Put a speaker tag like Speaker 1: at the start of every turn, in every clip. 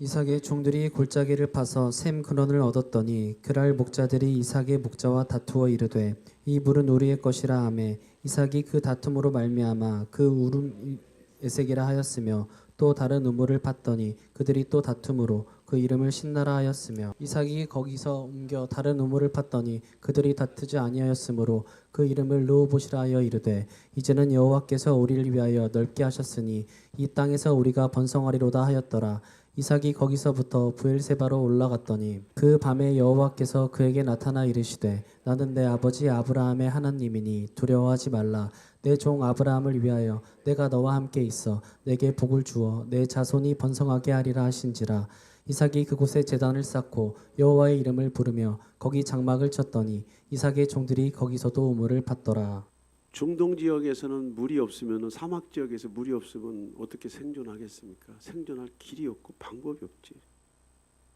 Speaker 1: 이삭의 종들이 골짜기를 파서 샘 근원을 얻었더니 그랄 목자들이 이삭의 목자와 다투어 이르되 이 물은 우리의 것이라 하매 이삭이 그 다툼으로 말미암아 그 울음 에색이라 하였으며 또 다른 우물을 팠더니 그들이 또 다툼으로 그 이름을 신나라 하였으며 이삭이 거기서 옮겨 다른 우물을 팠더니 그들이 다투지 아니하였으므로 그 이름을 르호봇이라 하여 이르되 이제는 여호와께서 우리를 위하여 넓게 하셨으니 이 땅에서 우리가 번성하리로다 하였더라. 이삭이 거기서부터 브엘세바로 올라갔더니 그 밤에 여호와께서 그에게 나타나 이르시되 나는 내 아버지 아브라함의 하나님이니 두려워하지 말라. 내 종 아브라함을 위하여 내가 너와 함께 있어 내게 복을 주어 내 자손이 번성하게 하리라 하신지라. 이삭이 그곳에 제단을 쌓고 여호와의 이름을 부르며 거기 장막을 쳤더니 이삭의 종들이 거기서도 우물을 팠더라.
Speaker 2: 중동 지역에서는 물이 없으면, 사막 지역에서 물이 없으면 어떻게 생존하겠습니까? 생존할 길이 없고 방법이 없지.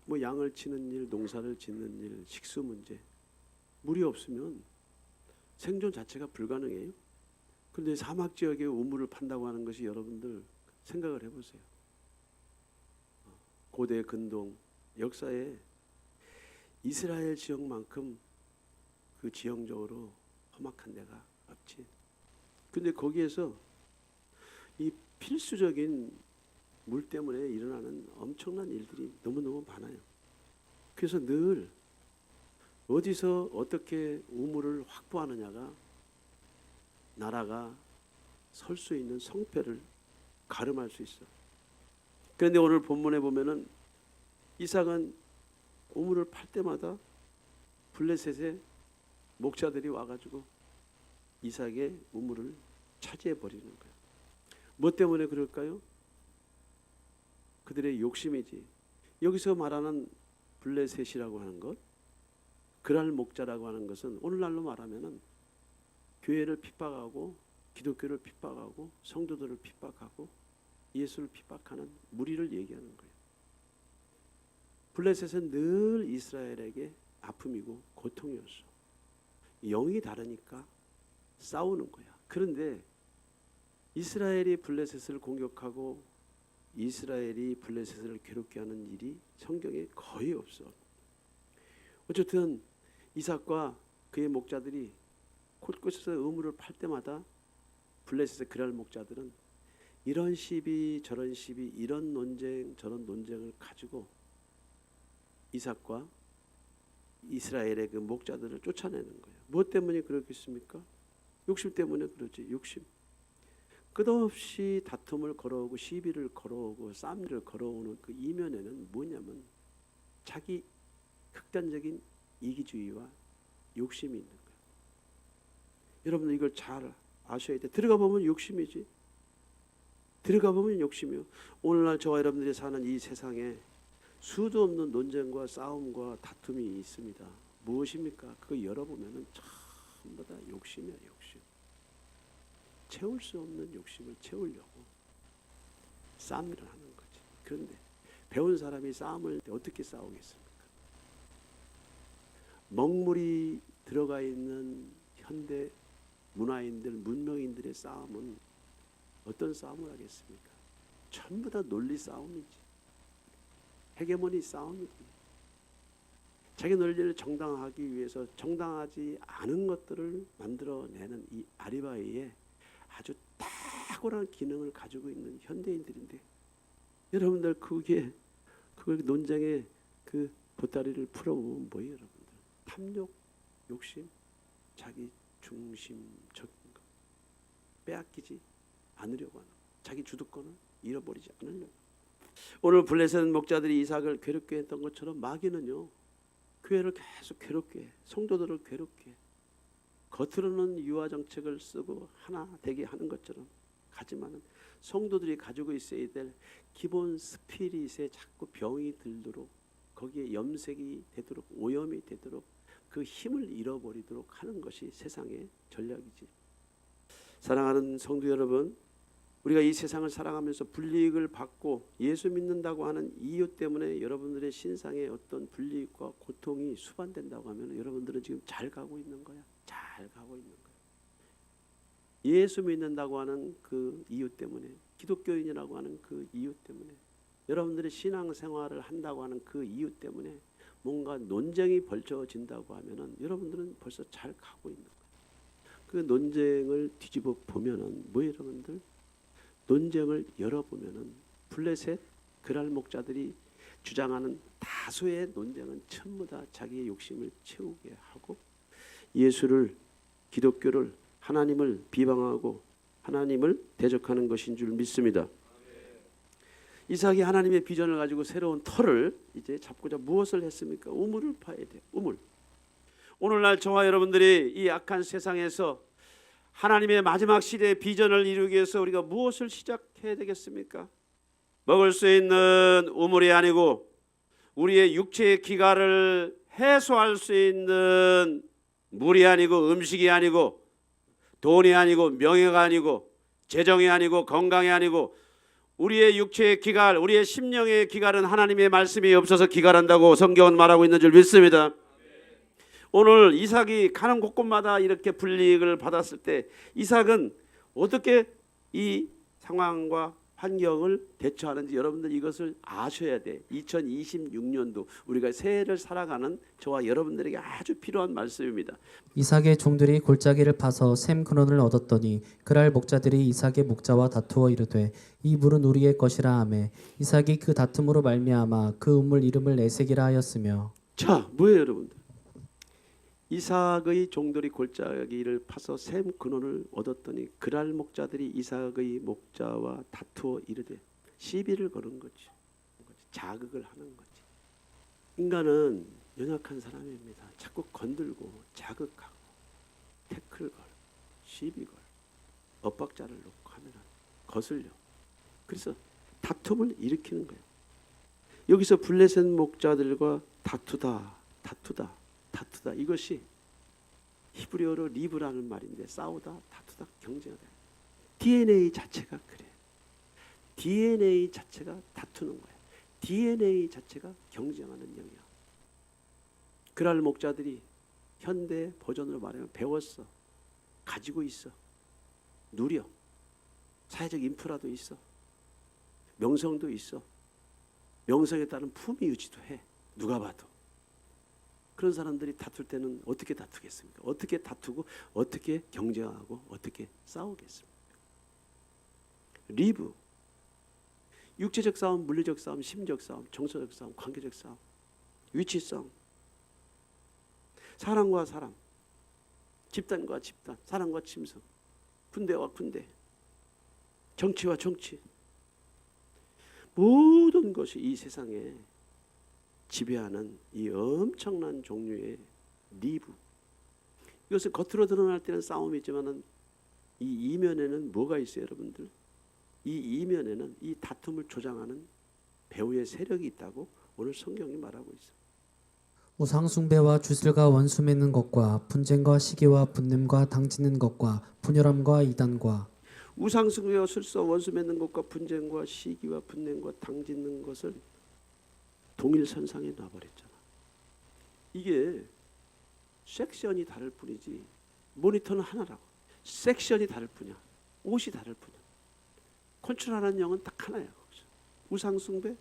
Speaker 2: 뭐 양을 치는 일, 농사를 짓는 일, 식수 문제. 물이 없으면 생존 자체가 불가능해요. 그런데 사막 지역에 우물을 판다고 하는 것이, 여러분들 생각을 해보세요. 고대 근동 역사에 이스라엘 지역만큼 그 지형적으로 험악한 데가 없지. 근데 거기에서 이 필수적인 물 때문에 일어나는 엄청난 일들이 너무너무 많아요. 그래서 늘 어디서 어떻게 우물을 확보하느냐가 나라가 설 수 있는 성패를 가름할 수 있어. 그런데 오늘 본문에 보면은 이삭은 우물을 팔 때마다 블레셋의 목자들이 와가지고 이삭의 우물을 차지해 버리는 거예요. 뭐 때문에 그럴까요? 그들의 욕심이지. 여기서 말하는 블레셋이라고 하는 것, 그랄 목자라고 하는 것은 오늘날로 말하면은 교회를 핍박하고 기독교를 핍박하고 성도들을 핍박하고 예수를 핍박하는 무리를 얘기하는 거예요. 블레셋은 늘 이스라엘에게 아픔이고 고통이었어. 영이 다르니까 싸우는 거야. 그런데 이스라엘이 블레셋을 공격하고 이스라엘이 블레셋을 괴롭게 하는 일이 성경에 거의 없어. 어쨌든 이삭과 그의 목자들이 곳곳에서 우물을 팔 때마다 블레셋의 그랄 목자들은 이런 시비 저런 시비, 이런 논쟁 저런 논쟁을 가지고 이삭과 이스라엘의 그 목자들을 쫓아내는 거예요. 무엇 때문에 그렇겠습니까? 욕심 때문에 그러지. 욕심. 끝없이 다툼을 걸어오고 시비를 걸어오고 싸움을 걸어오는 그 이면에는 뭐냐면 자기 극단적인 이기주의와 욕심이 있는 거예요. 여러분들 이걸 잘 아셔야 돼. 들어가 보면 욕심이지. 들어가 보면 욕심이요. 오늘날 저와 여러분들이 사는 이 세상에 수도 없는 논쟁과 싸움과 다툼이 있습니다. 무엇입니까? 그거 열어보면 전부 다 욕심이야. 욕심. 채울 수 없는 욕심을 채우려고 싸움을 하는 거지. 그런데 배운 사람이 싸움을 어떻게 싸우겠습니까? 먹물이 들어가 있는 현대 문화인들, 문명인들의 싸움은 어떤 싸움을 하겠습니까? 전부 다 논리 싸움이지. 헤게모니 싸움이지. 자기 논리를 정당화하기 위해서 정당하지 않은 것들을 만들어내는 이 아리바이에 아주 탁월한 기능을 가지고 있는 현대인들인데, 여러분들 그걸 논쟁의 그 보따리를 풀어보면 뭐예요, 여러분들? 탐욕, 욕심, 자기 중심적인 것, 빼앗기지 않으려고 하는 것, 자기 주도권을 잃어버리지 않으려고. 오늘 블레셋 목자들이 이삭을 괴롭게 했던 것처럼 마귀는요, 교회를 계속 괴롭게 해. 성도들을 괴롭게 해. 겉으로는 유화 정책을 쓰고 하나 되게 하는 것처럼, 하지만 성도들이 가지고 있어야 될 기본 스피릿에 자꾸 병이 들도록, 거기에 염색이 되도록, 오염이 되도록 그 힘을 잃어버리도록 하는 것이 세상의 전략이지. 사랑하는 성도 여러분, 우리가 이 세상을 살아가면서 불이익을 받고 예수 믿는다고 하는 이유 때문에 여러분들의 신상에 어떤 불이익과 고통이 수반된다고 하면 여러분들은 지금 잘 가고 있는 거야. 잘 가고 있는 거야. 예수 믿는다고 하는 그 이유 때문에, 기독교인이라고 하는 그 이유 때문에 여러분들이 신앙생활을 한다고 하는 그 이유 때문에 뭔가 논쟁이 벌쳐진다고 하면은 여러분들은 벌써 잘 가고 있는 거예요. 그 논쟁을 뒤집어 보면은 뭐 여러분들 논쟁을 열어보면은 블레셋 그랄 목자들이 주장하는 다수의 논쟁은 전부 다 자기의 욕심을 채우게 하고 예수를 기독교를 하나님을 비방하고 하나님을 대적하는 것인 줄 믿습니다. 이삭이 하나님의 비전을 가지고 새로운 터를 이제 잡고자 무엇을 했습니까? 우물을 파야 돼요. 우물. 오늘날 저와 여러분들이 이 악한 세상에서 하나님의 마지막 시대의 비전을 이루기 위해서 우리가 무엇을 시작해야 되겠습니까? 먹을 수 있는 우물이 아니고 우리의 육체의 기갈을 해소할 수 있는 물이 아니고 음식이 아니고 돈이 아니고 명예가 아니고 재정이 아니고 건강이 아니고 우리의 육체의 기갈, 우리의 심령의 기갈은 하나님의 말씀이 없어서 기갈한다고 성경은 말하고 있는 줄 믿습니다. 오늘 이삭이 가는 곳곳마다 이렇게 불이익을 받았을 때 이삭은 어떻게 이 상황과 환경을 대처하는지 여러분들 이것을 아셔야 돼. 2026년도 우리가 새해를 살아가는 저와 여러분들에게 아주 필요한 말씀입니다.
Speaker 1: 이삭의 종들이 골짜기를 파서 샘 근원을 얻었더니 그랄 목자들이 이삭의 목자와 다투어 이르되 이 물은 우리의 것이라 하매 이삭이 그 다툼으로 말미암아 그 우물 이름을 에색이라 하였으며.
Speaker 2: 자, 뭐예요, 여러분들? 이삭의 종들이 골짜기를 파서 샘 근원을 얻었더니 그랄 목자들이 이삭의 목자와 다투어 이르되 시비를 거는 거지. 자극을 하는 거지. 인간은 연약한 사람입니다. 자꾸 건들고 자극하고 태클 걸, 시비 걸, 엇박자를 놓고 하면 거슬려. 그래서 다툼을 일으키는 거예요. 여기서 블레셋 목자들과 다투다. 이것이 히브리어로 리브라는 말인데 싸우다, 다투다, 경쟁하다. DNA 자체가 그래. DNA 자체가 다투는 거야. DNA 자체가 경쟁하는 영이야. 그랄 목자들이 현대 버전으로 말하면 배웠어. 가지고 있어. 누려. 사회적 인프라도 있어. 명성도 있어. 명성에 따른 품위 유지도 해. 누가 봐도. 그런 사람들이 다툴 때는 어떻게 다투겠습니까? 어떻게 다투고 어떻게 경쟁하고 어떻게 싸우겠습니까? 리브. 육체적 싸움, 물리적 싸움, 심리적 싸움, 정서적 싸움, 관계적 싸움, 위치 싸움. 사람과 사람, 집단과 집단, 사람과 짐승, 군대와 군대, 정치와 정치. 모든 것이 이 세상에 지배하는 이 엄청난 종류의 리브. 이것을 겉으로 드러날 때는 싸움이지만은 이 이면에는 뭐가 있어요, 여러분들? 이 이면에는 이 다툼을 조장하는 배후의 세력이 있다고 오늘 성경이 말하고 있어요.
Speaker 1: 우상 숭배와 주술과 원수 맺는 것과 분쟁과 시기와 분냄과 당짓는 것과 분열함과 이단과.
Speaker 2: 우상 숭배와 술사 원수 맺는 것과 분쟁과 시기와 분냄과 당짓는 것을 동일선상에 놔버렸잖아. 이게 섹션이 다를 뿐이지 모니터는 하나라고. 섹션이 다를 뿐이야. 옷이 다를 뿐이야. 컨트롤하는 영은 딱 하나야. 우상 숭배,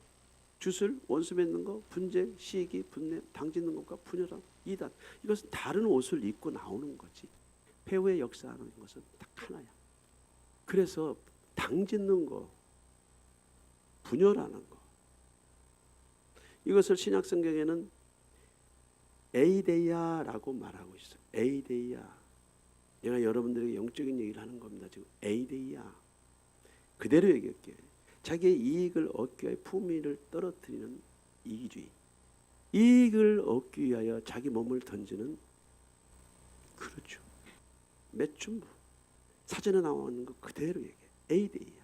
Speaker 2: 주술, 원수 맺는 거, 분쟁, 시기, 분냄, 당짓는 것과 분열함, 이단. 이것은 다른 옷을 입고 나오는 거지. 배후에 역사하는 것은 딱 하나야. 그래서 당짓는 거, 분열하는 거, 이것을 신약 성경에는 에이데이아라고 말하고 있어요. 에이데이아. 내가 여러분들에게 영적인 얘기를 하는 겁니다. 지금 에이데이아. 그대로 얘기할게요. 자기의 이익을 얻기 위해 품위를 떨어뜨리는 이기주의. 이익을 얻기 위하여 자기 몸을 던지는, 그렇죠, 매춘부. 사전에 나오는 거 그대로 얘기해. 에이데이아.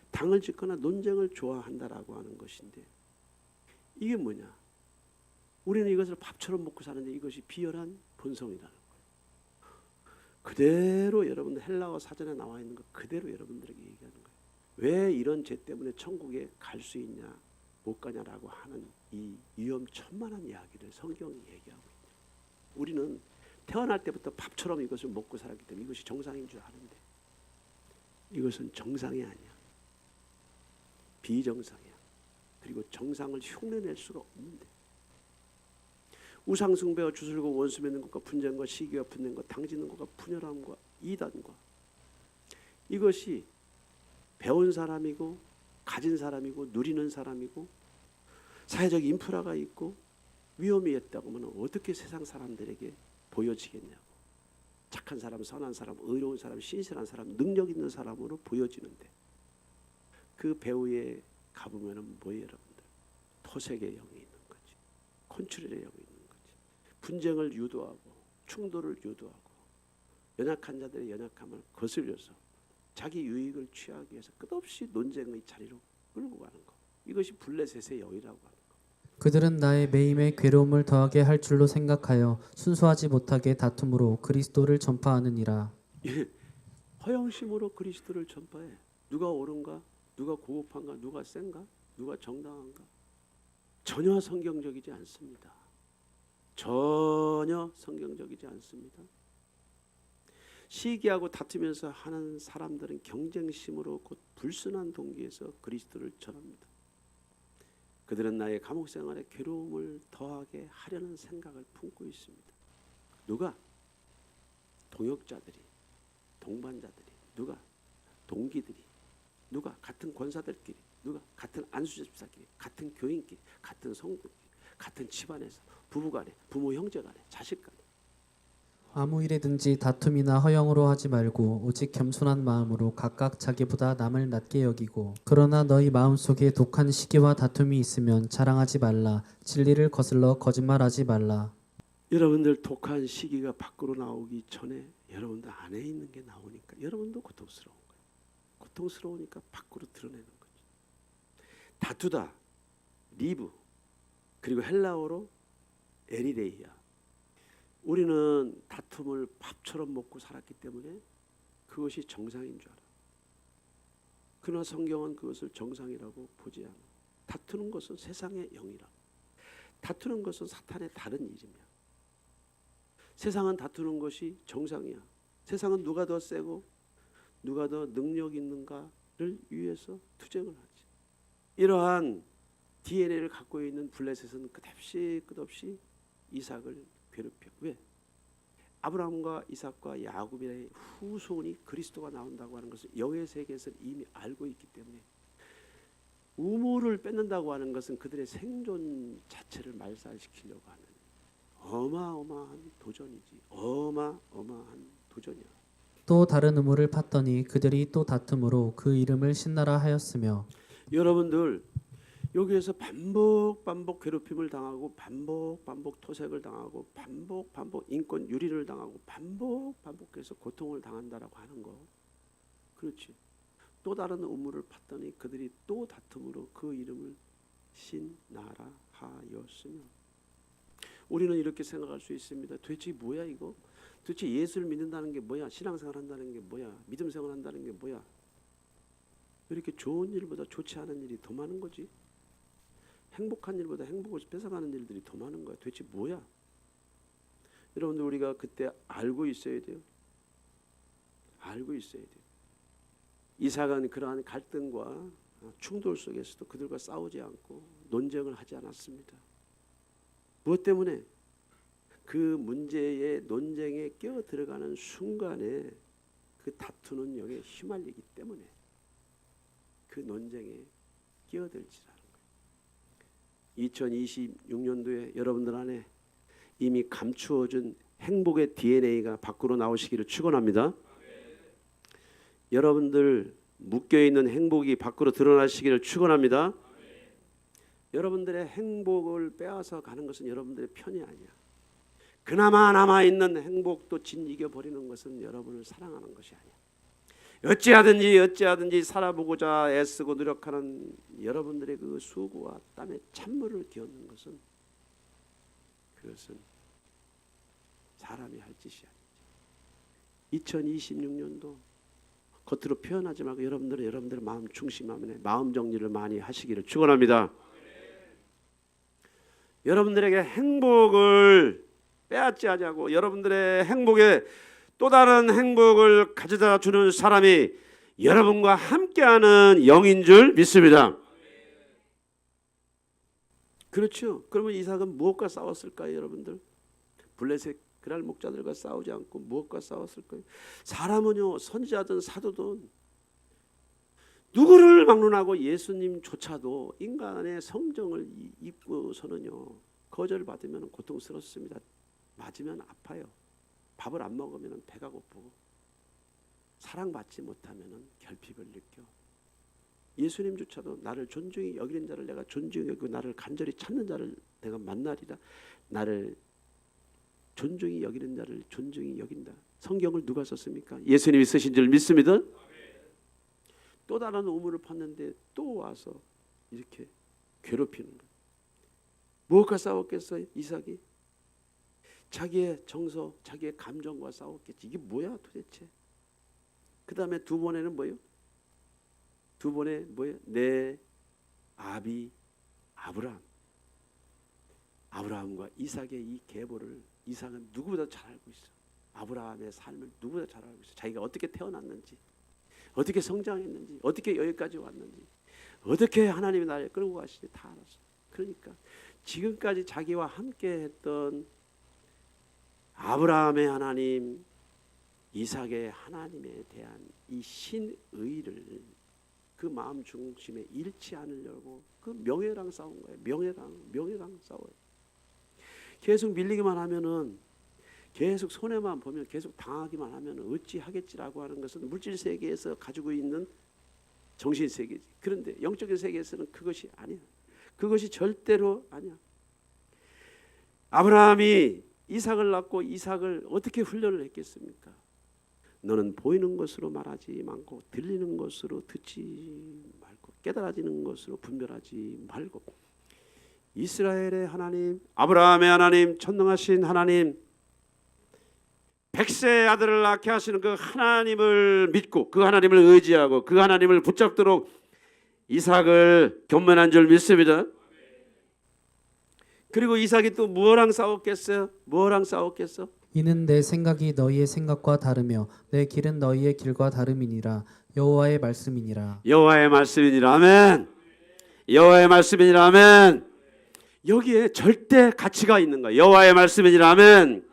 Speaker 2: 당을 짓거나 논쟁을 좋아한다라고 하는 것인데 이게 뭐냐? 우리는 이것을 밥처럼 먹고 사는데 이것이 비열한 본성이라는 거예요. 그대로 여러분들 헬라어 사전에 나와 있는 거 그대로 여러분들에게 얘기하는 거예요. 왜 이런 죄 때문에 천국에 갈 수 있냐 못 가냐라고 하는 이 위험천만한 이야기를 성경이 얘기하고 있죠. 우리는 태어날 때부터 밥처럼 이것을 먹고 살았기 때문에 이것이 정상인 줄 아는데 이것은 정상이 아니야. 비정상이야. 그리고 정상을 흉내낼 수가 없는데 우상 숭배와 주술과 원수 맺는 것과 분쟁과 시기와 분쟁과 당지는 것과 분열함과 이단과 이것이 배운 사람이고 가진 사람이고 누리는 사람이고 사회적 인프라가 있고 위험이 있다고 하면 어떻게 세상 사람들에게 보여지겠냐고. 착한 사람, 선한 사람, 의로운 사람, 신실한 사람, 능력 있는 사람으로 보여지는데 그 배후에 가보면은 뭐예요, 여러분들? 토색의 영이 있는 거지. 컨트롤의 영이 있는 거지. 분쟁을 유도하고 충돌을 유도하고 연약한 자들의 연약함을 거슬려서 자기 유익을 취하기 위해서 끝없이 논쟁의 자리로 끌고 가는 거. 이것이 블레셋의 영이라고 하는 거.
Speaker 1: 그들은 나의 매임에 괴로움을 더하게 할 줄로 생각하여 순수하지 못하게 다툼으로 그리스도를 전파하느니라.
Speaker 2: 예, 허영심으로 그리스도를 전파해. 누가 옳은가? 누가 고급한가? 누가 센가? 누가 정당한가? 전혀 성경적이지 않습니다. 전혀 성경적이지 않습니다. 시기하고 다투면서 하는 사람들은 경쟁심으로 곧 불순한 동기에서 그리스도를 전합니다. 그들은 나의 감옥 생활에 괴로움을 더하게 하려는 생각을 품고 있습니다. 누가? 동역자들이, 동반자들이, 누가? 동기들이, 누가? 같은 권사들끼리, 누가? 같은 안수집사끼리, 같은 교인끼리, 같은 성도끼리, 같은 집안에서 부부간에, 부모 형제간에, 자식간에.
Speaker 1: 아무 일에든지 다툼이나 허영으로 하지 말고 오직 겸손한 마음으로 각각 자기보다 남을 낮게 여기고 그러나 너희 마음속에 독한 시기와 다툼이 있으면 자랑하지 말라. 진리를 거슬러 거짓말하지 말라.
Speaker 2: 여러분들 독한 시기가 밖으로 나오기 전에 여러분들 안에 있는 게 나오니까 여러분도 고통스러운 거예요. 고통스러우니까 밖으로 드러내는 거죠. 다투다, 리브, 그리고 헬라어로 에리레이아. 우리는 다툼을 밥처럼 먹고 살았기 때문에 그것이 정상인 줄 알아. 그러나 성경은 그것을 정상이라고 보지 않아. 다투는 것은 세상의 영이라. 다투는 것은 사탄의 다른 이름이야. 세상은 다투는 것이 정상이야. 세상은 누가 더 세고 누가 더 능력 있는가를 위해서 투쟁을 하지. 이러한 DNA를 갖고 있는 블레셋은 끝없이 이삭을 괴롭혀. 왜? 아브라함과 이삭과 야곱의 후손이 그리스도가 나온다고 하는 것을 영의 세계에서 이미 알고 있기 때문에 우물을 뺏는다고 하는 것은 그들의 생존 자체를 말살시키려고 하는 어마어마한 도전이지. 어마어마한 도전이야.
Speaker 1: 또 다른 우물을 팠더니 그들이 또 다툼으로 그 이름을 신나라 하였으며.
Speaker 2: 여러분들 여기에서 반복 괴롭힘을 당하고 반복 토색을 당하고 반복 인권 유린을 당하고 반복해서 고통을 당한다라고 하는 거. 그렇지. 또 다른 우물을 팠더니 그들이 또 다툼으로 그 이름을 신나라 하였으며. 우리는 이렇게 생각할 수 있습니다. 도대체 뭐야 이거? 도대체 예수를 믿는다는 게 뭐야? 신앙생활 한다는 게 뭐야? 믿음생활 한다는 게 뭐야? 이렇게 좋은 일보다 좋지 않은 일이 더 많은 거지. 행복한 일보다 행복을 뺏어가는 일들이 더 많은 거야. 도대체 뭐야? 여러분들 우리가 그때 알고 있어야 돼요. 알고 있어야 돼요. 이삭은 그러한 갈등과 충돌 속에서도 그들과 싸우지 않고 논쟁을 하지 않았습니다. 무엇 때문에? 그 문제의 논쟁에 끼어 들어가는 순간에 그 다투는 영에 휘말리기 때문에 그 논쟁에 끼어들지라는 거예요. 2026년도에 여러분들 안에 이미 감추어진 행복의 DNA가 밖으로 나오시기를 축원합니다. 여러분들 묶여있는 행복이 밖으로 드러나시기를 축원합니다. 여러분들의 행복을 빼앗아 가는 것은 여러분들의 편이 아니야. 그나마 남아있는 행복도 짓이겨 버리는 것은 여러분을 사랑하는 것이 아니야. 어찌하든지 살아보고자 애쓰고 노력하는 여러분들의 그 수고와 땀에 찬물을 기얹는 것은 그것은 사람이 할 짓이 아니지. 2026년도 겉으로 표현하지 말고 여러분들의 마음 중심하면 마음 정리를 많이 하시기를 축원합니다. 여러분들에게 행복을 빼앗지 하자고 여러분들의 행복에 또 다른 행복을 가져다 주는 사람이 여러분과 함께하는 영인 줄 믿습니다. 그렇죠. 그러면 이삭은 무엇과 싸웠을까요, 여러분들? 블레셋 그랄 목자들과 싸우지 않고 무엇과 싸웠을까요? 사람은요, 선지자든 사도든 누구를 막론하고 예수님조차도 인간의 성정을 입고서는요, 거절받으면 고통스럽습니다. 맞으면 아파요. 밥을 안 먹으면 배가 고프고, 사랑받지 못하면 결핍을 느껴. 예수님조차도 나를 존중히 여기는 자를 내가 존중히 여기고 나를 간절히 찾는 자를 내가 만나리라. 나를 존중히 여기는 자를 존중히 여긴다. 성경을 누가 썼습니까? 예수님이 쓰신 줄 믿습니다. 또 다른 우물을 팠는데 또 와서 이렇게 괴롭히는 거예요. 무엇과 싸웠겠어요? 이삭이 자기의 정서, 자기의 감정과 싸웠겠지. 이게 뭐야 도대체? 그 다음에 두 번에는 뭐예요? 두 번에 뭐예요? 내 아비 아브라함과 이삭의 이 계보를 이삭은 누구보다 잘 알고 있어. 아브라함의 삶을 누구보다 잘 알고 있어. 자기가 어떻게 태어났는지, 어떻게 성장했는지, 어떻게 여기까지 왔는지, 어떻게 하나님이 나를 끌고 가시는지 다 알았어. 그러니까 지금까지 자기와 함께 했던 아브라함의 하나님, 이삭의 하나님에 대한 이 신의를 그 마음 중심에 잃지 않으려고 그 명예랑 싸운 거예요. 명예랑 싸워요. 계속 밀리기만 하면은, 계속 손해만 보면, 계속 당하기만 하면 어찌 하겠지라고 하는 것은 물질 세계에서 가지고 있는 정신 세계지. 그런데 영적인 세계에서는 그것이 아니야. 그것이 절대로 아니야. 아브라함이 이삭을 낳고 이삭을 어떻게 훈련을 했겠습니까? 너는 보이는 것으로 말하지 말고 들리는 것으로 듣지 말고 깨달아지는 것으로 분별하지 말고 이스라엘의 하나님, 아브라함의 하나님, 전능하신 하나님, 백세의 아들을 낳게 하시는 그 하나님을 믿고 그 하나님을 의지하고 그 하나님을 붙잡도록 이삭을 견면한 줄 믿습니다. 그리고 이삭이 또 무엇랑 싸웠겠어요? 무엇랑 싸웠겠어?
Speaker 1: 이는 내 생각이 너희의 생각과 다르며 내 길은 너희의 길과 다름이니라. 여호와의 말씀이니라.
Speaker 2: 여호와의 말씀이니라. 아멘. 여호와의 말씀이니라. 아멘. 여기에 절대 가치가 있는 거예요. 여호와의 말씀이니라. 아멘.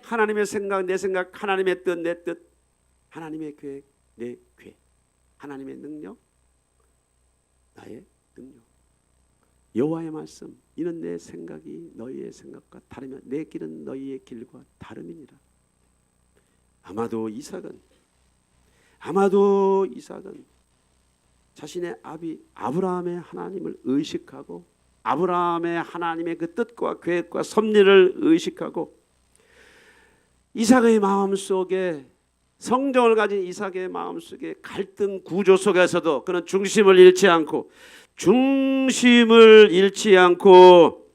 Speaker 2: 하나님의 생각, 내 생각, 하나님의 뜻, 내 뜻, 하나님의 계획, 내 계획, 하나님의 능력, 나의 능력. 여호와의 말씀, 이는 내 생각이 너희의 생각과 다르며 내 길은 너희의 길과 다름이니라. 아마도 이삭은 자신의 아비 아브라함의 하나님을 의식하고 아브라함의 하나님의 그 뜻과 계획과 섭리를 의식하고 이삭의 마음속에 성정을 가진 이삭의 마음속에 갈등 구조 속에서도 그는 중심을 잃지 않고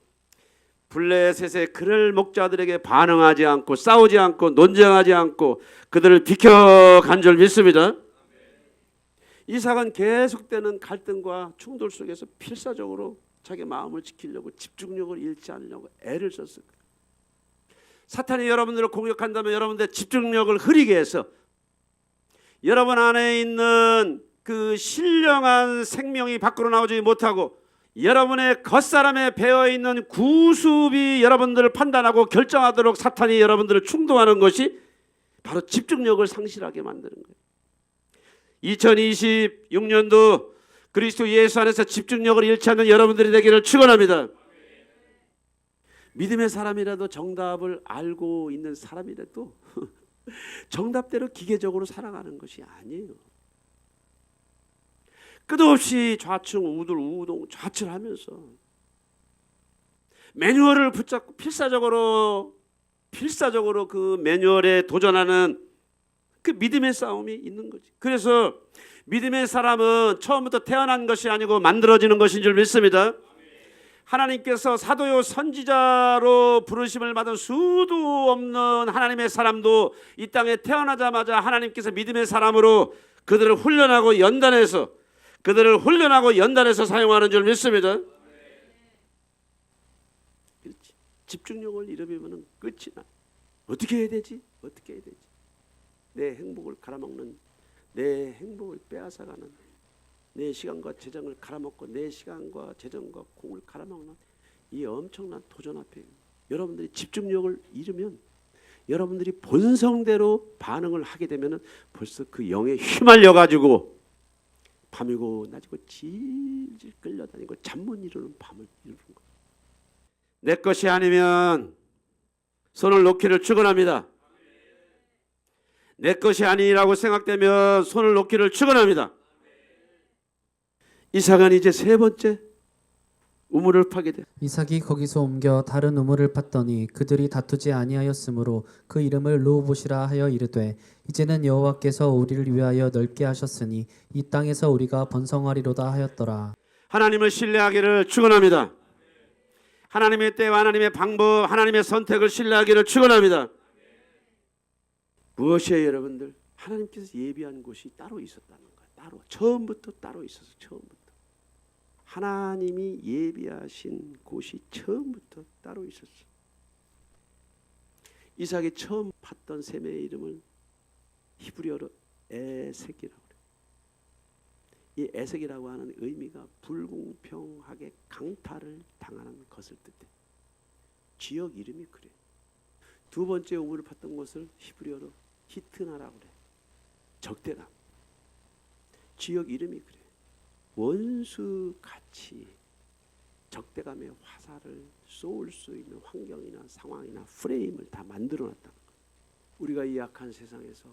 Speaker 2: 블레셋의 그럴 목자들에게 반응하지 않고 싸우지 않고 논쟁하지 않고 그들을 비켜간 줄 믿습니다. 이삭은 계속되는 갈등과 충돌 속에서 필사적으로 자기 마음을 지키려고 집중력을 잃지 않으려고 애를 썼을 거예요. 사탄이 여러분들을 공격한다면 여러분들의 집중력을 흐리게 해서 여러분 안에 있는 그 신령한 생명이 밖으로 나오지 못하고 여러분의 겉사람에 배어있는 구습이 여러분들을 판단하고 결정하도록 사탄이 여러분들을 충동하는 것이 바로 집중력을 상실하게 만드는 거예요. 2026년도 그리스도 예수 안에서 집중력을 잃지 않는 여러분들이 되기를 축원합니다. 믿음의 사람이라도 정답을 알고 있는 사람이라도 정답대로 기계적으로 살아가는 것이 아니에요. 끝없이 좌충 우동 좌출하면서 매뉴얼을 붙잡고 필사적으로 그 매뉴얼에 도전하는 그 믿음의 싸움이 있는 거지. 그래서 믿음의 사람은 처음부터 태어난 것이 아니고 만들어지는 것인 줄 믿습니다. 하나님께서 사도요 선지자로 부르심을 받은 수도 없는 하나님의 사람도 이 땅에 태어나자마자 하나님께서 믿음의 사람으로 그들을 훈련하고 연단해서 사용하는 줄 믿습니다. 그렇지. 집중력을 잃으면 끝이 나. 어떻게 해야 되지? 내 행복을 갈아먹는, 내 행복을 빼앗아가는, 내 시간과 재정을 갈아먹고 내 시간과 재정과 공을 갈아먹는 이 엄청난 도전 앞에 여러분들이 집중력을 잃으면, 여러분들이 본성대로 반응을 하게 되면 벌써 그 영에 휘말려 가지고 밤이고 낮이고 질질 끌려다니고 잠 못 이루는 밤을 이루는 거예요. 내 것이 아니면 손을 놓기를 축원합니다. 내 것이 아니라고 생각되면 손을 놓기를 축원합니다. 이삭은 이제 세 번째 우물을 파게 돼.
Speaker 1: 이삭이 거기서 옮겨 다른 우물을 팠더니 그들이 다투지 아니하였으므로 그 이름을 르호봇이라 하여 이르되 이제는 여호와께서 우리를 위하여 넓게 하셨으니 이 땅에서 우리가 번성하리로다 하였더라.
Speaker 2: 하나님을 신뢰하기를 축원합니다. 하나님의 때와 하나님의 방법, 하나님의 선택을 신뢰하기를 축원합니다. 무엇이에요, 여러분들? 하나님께서 예비한 곳이 따로 있었다는 거예요. 따로, 처음부터 따로 있어서, 처음부터 하나님이 예비하신 곳이 처음부터 따로 있었어. 이삭이 처음 팠던 샘의 이름을 히브리어로 에색이라고 그래요. 이 에색이라고 하는 의미가 불공평하게 강탈을 당하는 것을 뜻해. 지역 이름이 그래. 두 번째 우물을 팠던 곳을 히브리어로 히트나라고 그래. 적대감. 지역 이름이 그래. 원수같이 적대감의 화살을 쏠 수 있는 환경이나 상황이나 프레임을 다 만들어놨다는 거예요. 우리가 이 악한 세상에서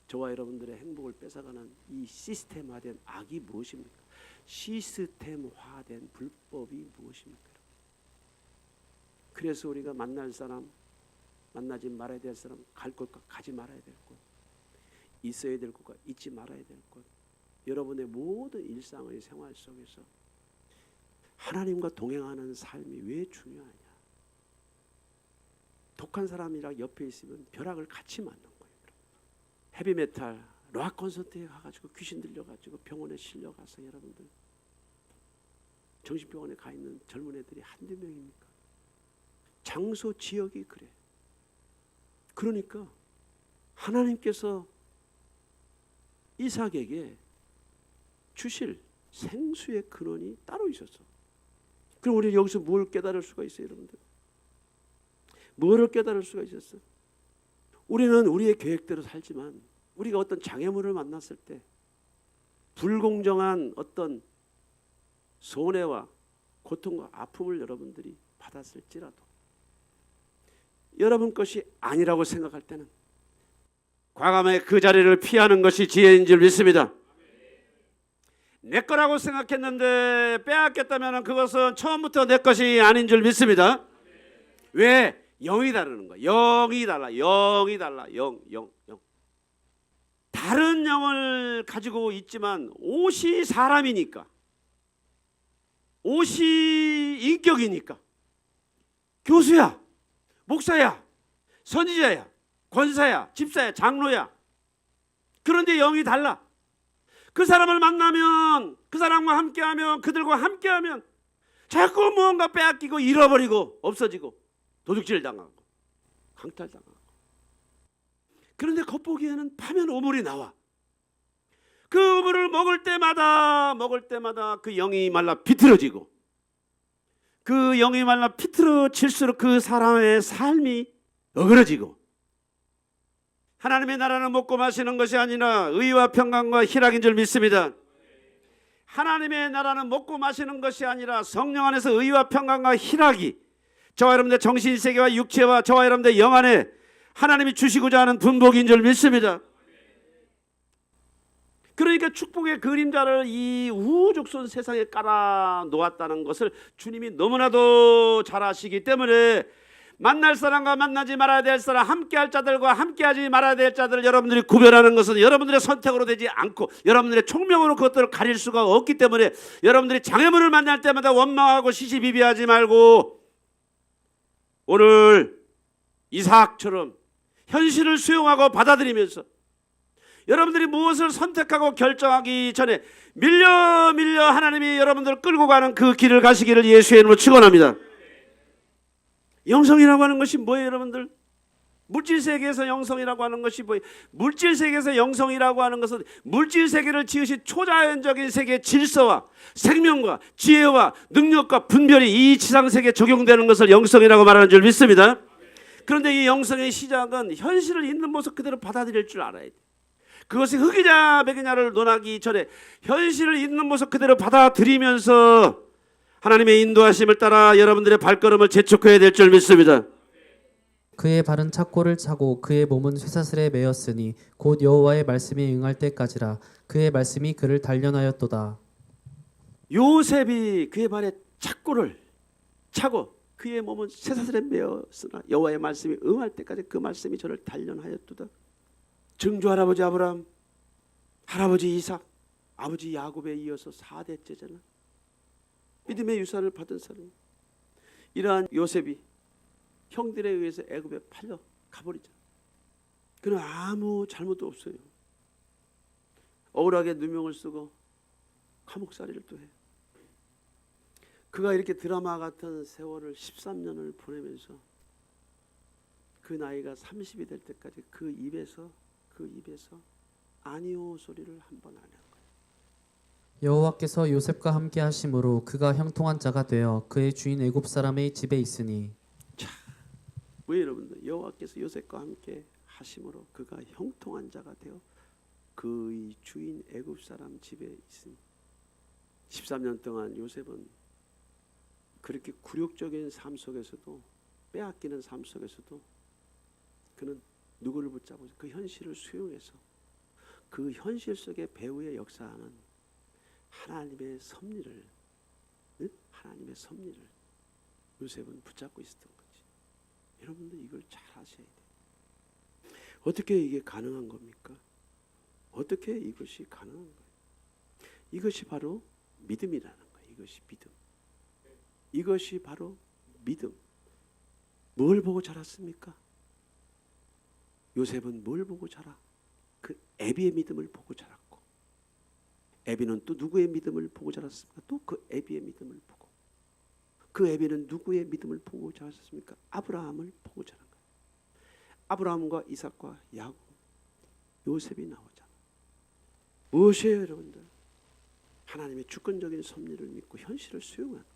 Speaker 2: 저와 여러분들의 행복을 뺏어가는 이 시스템화된 악이 무엇입니까? 시스템화된 불법이 무엇입니까? 그래서 우리가 만날 사람, 만나지 말아야 될 사람, 갈 곳과 가지 말아야 될 곳, 있어야 될 곳과 잊지 말아야 될 곳, 여러분의 모든 일상의 생활 속에서 하나님과 동행하는 삶이 왜 중요하냐? 독한 사람이랑 옆에 있으면 벼락을 같이 맞는 거예요. 헤비메탈, 락 콘서트에 가가지고 귀신 들려가지고 병원에 실려가서 여러분들 정신병원에 가 있는 젊은 애들이 한두 명입니까? 장소, 지역이 그래. 그러니까 하나님께서 이삭에게 주실 생수의 근원이 따로 있었어. 그럼 우리 여기서 뭘 깨달을 수가 있어요, 여러분들? 뭐를 깨달을 수가 있었어? 우리는 우리의 계획대로 살지만 우리가 어떤 장애물을 만났을 때 불공정한 어떤 손해와 고통과 아픔을 여러분들이 받았을지라도 여러분 것이 아니라고 생각할 때는 과감하게 그 자리를 피하는 것이 지혜인 줄 믿습니다. 내 거라고 생각했는데 빼앗겼다면 그것은 처음부터 내 것이 아닌 줄 믿습니다. 왜? 영이 다르는 거야. 영이 달라. 영이 달라. 영. 다른 영을 가지고 있지만 옷이 사람이니까, 옷이 인격이니까, 교수야, 목사야, 선지자야, 권사야, 집사야, 장로야. 그런데 영이 달라. 그 사람을 만나면, 그 사람과 함께하면, 그들과 함께하면 자꾸 무언가 빼앗기고 잃어버리고 없어지고 도둑질 당하고 강탈당하고. 그런데 겉보기에는 파면 우물이 나와. 그 우물을 먹을 때마다 그 영이 말라 비틀어지고, 그 영이 말라 비틀어질수록 그 사람의 삶이 어그러지고. 하나님의 나라는 먹고 마시는 것이 아니라 의와 평강과 희락인 줄 믿습니다. 하나님의 나라는 먹고 마시는 것이 아니라 성령 안에서 의와 평강과 희락이 저와 여러분들 정신세계와 육체와 저와 여러분들 영 안에 하나님이 주시고자 하는 분복인 줄 믿습니다. 그러니까 축복의 그림자를 이 우죽순 세상에 깔아 놓았다는 것을 주님이 너무나도 잘 아시기 때문에 만날 사람과 만나지 말아야 될 사람, 함께할 자들과 함께하지 말아야 될 자들을 여러분들이 구별하는 것은 여러분들의 선택으로 되지 않고 여러분들의 총명으로 그것들을 가릴 수가 없기 때문에 여러분들이 장애물을 만날 때마다 원망하고 시시비비하지 말고 오늘 이삭처럼 현실을 수용하고 받아들이면서 여러분들이 무엇을 선택하고 결정하기 전에 밀려 하나님이 여러분들을 끌고 가는 그 길을 가시기를 예수의 이름으로 축원합니다. 영성이라고 하는 것이 뭐예요, 여러분들? 물질 세계에서 영성이라고 하는 것이 뭐예요? 물질 세계에서 영성이라고 하는 것은 물질 세계를 지으신 초자연적인 세계의 질서와 생명과 지혜와 능력과 분별이 이 지상 세계에 적용되는 것을 영성이라고 말하는 줄 믿습니다. 그런데 이 영성의 시작은 현실을 있는 모습 그대로 받아들일 줄 알아야 돼. 그것이 흙이냐 백이냐를 논하기 전에 현실을 있는 모습 그대로 받아들이면서 하나님의 인도하심을 따라 여러분들의 발걸음을 재촉해야 될 줄 믿습니다.
Speaker 1: 그의 발은 착고를 차고 그의 몸은 쇠사슬에 매였으니 곧 여호와의 말씀이 응할 때까지라. 그의 말씀이 그를 단련하였도다.
Speaker 2: 요셉이 그의 발에 착고를 차고 그의 몸은 쇠사슬에 매였으나 여호와의 말씀이 응할 때까지 그 말씀이 저를 단련하였도다. 증조 할아버지 아브라함, 할아버지 이삭, 아버지 야곱에 이어서 4대째잖아. 믿음의 유산을 받은 사람. 이러한 요셉이 형들에 의해서 애굽에 팔려 가버리잖아. 그는 아무 잘못도 없어요. 억울하게 누명을 쓰고 감옥살이를 또 해. 그가 이렇게 드라마 같은 세월을 13년을 보내면서 그 나이가 30이 될 때까지 그 입에서 아니오 소리를 한 번 안 한 거예요.
Speaker 1: 여호와께서 요셉과 함께 하심으로 그가 형통한 자가 되어 그의 주인 애굽 사람의 집에 있으니.
Speaker 2: 왜 여러분들 여호와께서 요셉과 함께 하심으로 그가 형통한 자가 되어 그의 주인 애굽 사람 집에 있으니 13년 동안 요셉은 그렇게 굴욕적인 삶 속에서도 빼앗기는 삶 속에서도 그는 누구를 붙잡고 그 현실을 수용해서 그 현실 속에 배후에 역사하는 하나님의 섭리를 요셉은 붙잡고 있었던 거지. 여러분들 이걸 잘 아셔야 돼요. 어떻게 이게 가능한 겁니까? 어떻게 이것이 가능한 거예요? 이것이 바로 믿음이라는 거예요. 이것이 믿음. 이것이 바로 믿음. 뭘 보고 자랐습니까? 요셉은 뭘 보고 자라? 그 애비의 믿음을 보고 자랐고, 애비는 또 누구의 믿음을 보고 자랐습니까? 또 그 애비의 믿음을 보고, 그 애비는 누구의 믿음을 보고 자랐습니까? 아브라함을 보고 자란 거예요. 아브라함과 이삭과 야곱, 요셉이 나오잖아. 무엇이에요, 여러분들? 하나님의 주권적인 섭리를 믿고 현실을 수용하는 거예요.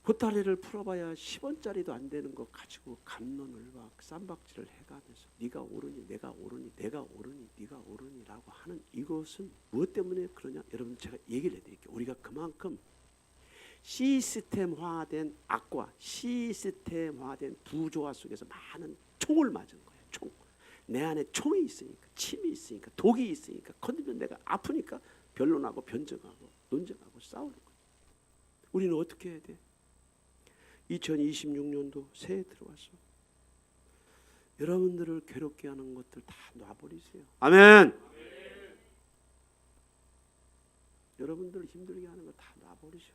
Speaker 2: 보따리를 풀어봐야 10원짜리도 안 되는 거 가지고 감론을 막 쌈박질을 해가면서 네가 옳으니 내가 옳으니 내가 옳으니 네가 옳으니라고 하는 이것은 무엇 때문에 그러냐? 여러분 제가 얘기를 해드릴게요. 우리가 그만큼 시스템화된 악과 시스템화된 부조화 속에서 많은 총을 맞은 거예요. 총. 내 안에 총이 있으니까, 침이 있으니까, 독이 있으니까 건드면 내가 아프니까 변론하고 변증하고 논쟁하고 싸우는 거예요. 우리는 어떻게 해야 돼? 2026년도 새해 들어와서 여러분들을 괴롭게 하는 것들 다 놔버리세요. 아멘. 여러분들을 힘들게 하는 거 다 놔버리셔.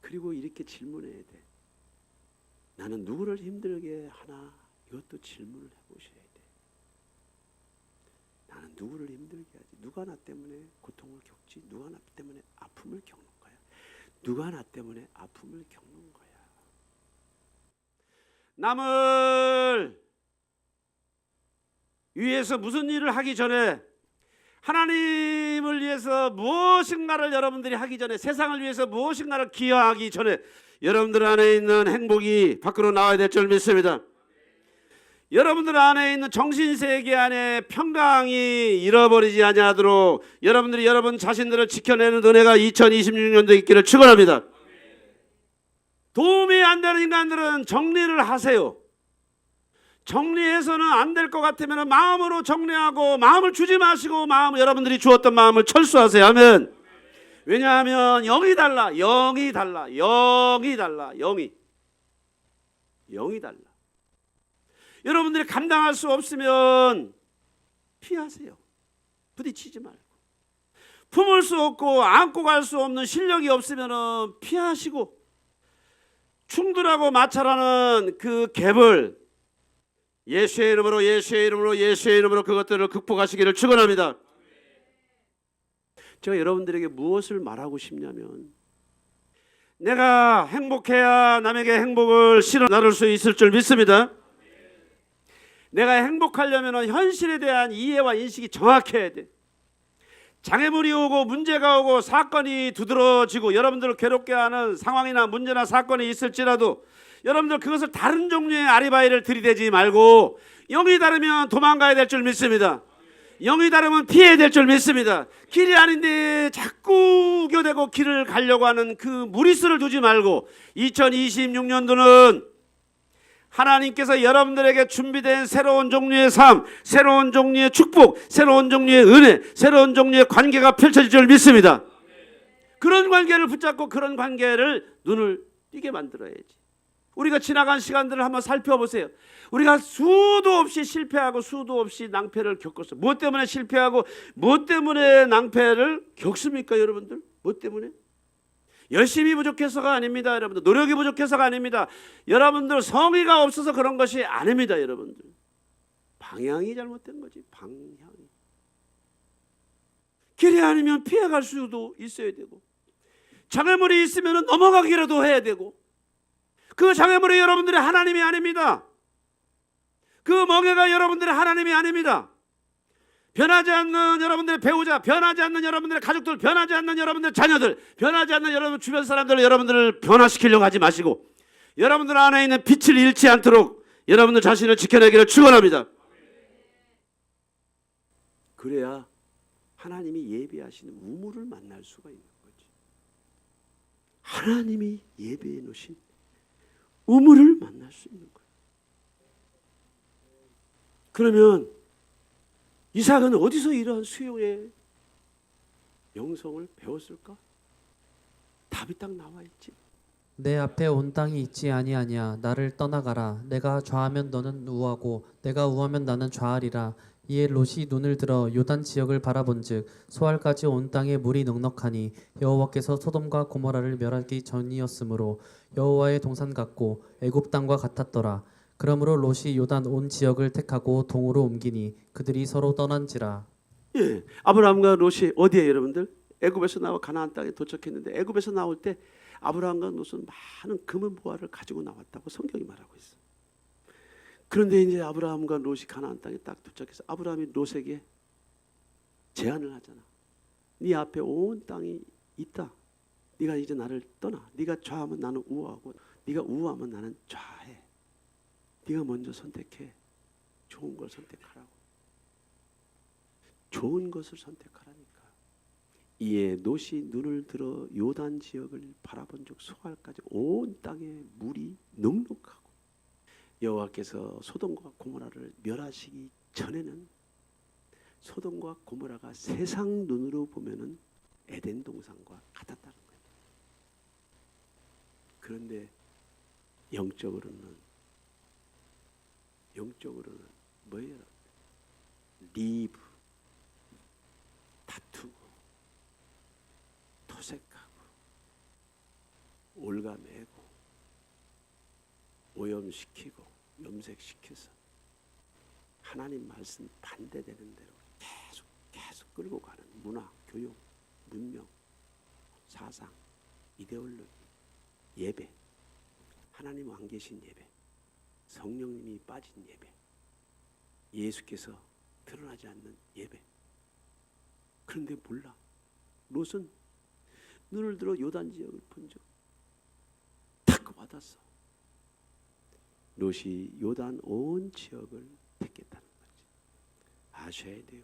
Speaker 2: 그리고 이렇게 질문해야 돼. 나는 누구를 힘들게 하나? 이것도 질문을 해보셔야 돼. 나는 누구를 힘들게 하지? 누가 나 때문에 고통을 겪지? 누가 나 때문에 아픔을 겪는 거야? 누가 나 때문에 아픔을 겪는 거야? 남을 위해서 무슨 일을 하기 전에 하나님을 위해서 무엇인가를 여러분들이 하기 전에 세상을 위해서 무엇인가를 기여하기 전에 여러분들 안에 있는 행복이 밖으로 나와야 될 줄 믿습니다. 여러분들 안에 있는 정신세계 안에 평강이 잃어버리지 아니하도록 여러분들이 여러분 자신들을 지켜내는 은혜가 2026년도에 있기를 축원합니다. 도움이 안 되는 인간들은 정리를 하세요. 정리해서는 안 될 것 같으면 마음으로 정리하고 마음을 주지 마시고 여러분들이 주었던 마음을 철수하세요. 아멘. 왜냐하면 영이 달라. 영이 달라. 여러분들이 감당할 수 없으면 피하세요. 부딪히지 말고. 품을 수 없고 안고 갈 수 없는 실력이 없으면 피하시고 충돌하고 마찰하는 그 갭을 예수의 이름으로 그것들을 극복하시기를 축원합니다. 제가 여러분들에게 무엇을 말하고 싶냐면 내가 행복해야 남에게 행복을 실어 나눌 수 있을 줄 믿습니다. 내가 행복하려면 현실에 대한 이해와 인식이 정확해야 돼. 장애물이 오고 문제가 오고 사건이 두드러지고 여러분들을 괴롭게 하는 상황이나 문제나 사건이 있을지라도 여러분들 그것을 다른 종류의 아리바이를 들이대지 말고 영이 다르면 도망가야 될 줄 믿습니다. 영이 다르면 피해야 될 줄 믿습니다. 길이 아닌데 자꾸 우겨대고 길을 가려고 하는 그 무리수를 두지 말고 2026년도는 하나님께서 여러분들에게 준비된 새로운 종류의 삶, 새로운 종류의 축복, 새로운 종류의 은혜, 새로운 종류의 관계가 펼쳐질 줄 믿습니다. 그런 관계를 붙잡고 그런 관계를 눈을 띄게 만들어야지. 우리가 지나간 시간들을 한번 살펴보세요. 우리가 수도 없이 실패하고 수도 없이 낭패를 겪었어요. 무엇 때문에 실패하고 무엇 때문에 낭패를 겪습니까, 여러분들? 무엇 때문에? 열심히 부족해서가 아닙니다, 여러분들. 노력이 부족해서가 아닙니다. 여러분들 성의가 없어서 그런 것이 아닙니다, 여러분들. 방향이 잘못된 거지, 방향이. 길이 아니면 피해갈 수도 있어야 되고 장애물이 있으면 넘어가기라도 해야 되고 그 장애물이 여러분들의 하나님이 아닙니다. 그 멍해가 여러분들의 하나님이 아닙니다. 변하지 않는 여러분들의 배우자, 변하지 않는 여러분들의 가족들, 변하지 않는 여러분들의 자녀들, 변하지 않는 여러분 주변 사람들을 여러분들을 변화시키려고 하지 마시고 여러분들 안에 있는 빛을 잃지 않도록 여러분들 자신을 지켜내기를 축원합니다. 그래야 하나님이 예비하시는 우물을 만날 수가 있는 거지. 하나님이 예비해 놓으신 우물을 만날 수 있는 거예요. 그러면 이삭은 어디서 이러한 수용의 영성을 배웠을까? 답이 딱 나와 있지.
Speaker 1: 내 앞에 온 땅이 있지 아니하냐. 나를 떠나가라. 내가 좌하면 너는 우하고 내가 우하면 나는 좌하리라. 이에 롯이 눈을 들어 요단 지역을 바라본즉 소알까지 온 땅에 물이 넉넉하니 여호와께서 소돔과 고모라를 멸하기 전이었으므로 여호와의 동산 같고 애굽 땅과 같았더라. 그러므로 롯이 요단 온 지역을 택하고 동으로 옮기니 그들이 서로 떠난지라.
Speaker 2: 예, 아브라함과 롯이 어디에 여러분들? 애굽에서 나와 가나안 땅에 도착했는데 애굽에서 나올 때 아브라함과 롯은 많은 금은 보화를 가지고 나왔다고 성경이 말하고 있어. 그런데 이제 아브라함과 롯이 가나안 땅에 딱 도착해서 아브라함이 롯에게 제안을 하잖아. 네 앞에 온 땅이 있다. 네가 이제 나를 떠나. 네가 좌하면 나는 우하고 네가 우하면 나는 좌해. 네가 먼저 선택해. 좋은 걸 선택하라고. 좋은 것을 선택하라니까. 이에 롯이 눈을 들어 요단 지역을 바라본 적 소알까지 온 땅에 물이 넉넉하고 여호와께서 소돔과 고모라를 멸하시기 전에는 소돔과 고모라가 세상 눈으로 보면은 에덴 동산과 같았다는 거예요. 그런데 영적으로는 뭐예요? 리브, 다투고 토색하고 올가매고 오염시키고 염색시켜서 하나님 말씀 반대되는 대로 계속 끌고 가는 문화, 교육, 문명, 사상, 이데올로기, 예배, 하나님 안 계신 예배, 성령님이 빠진 예배, 예수께서 드러나지 않는 예배. 그런데 몰라. 롯은 눈을 들어 요단 지역을 본 적 탁 와닿았어. 롯이 요단 온 지역을 택했다는 거지. 아셔야 돼요.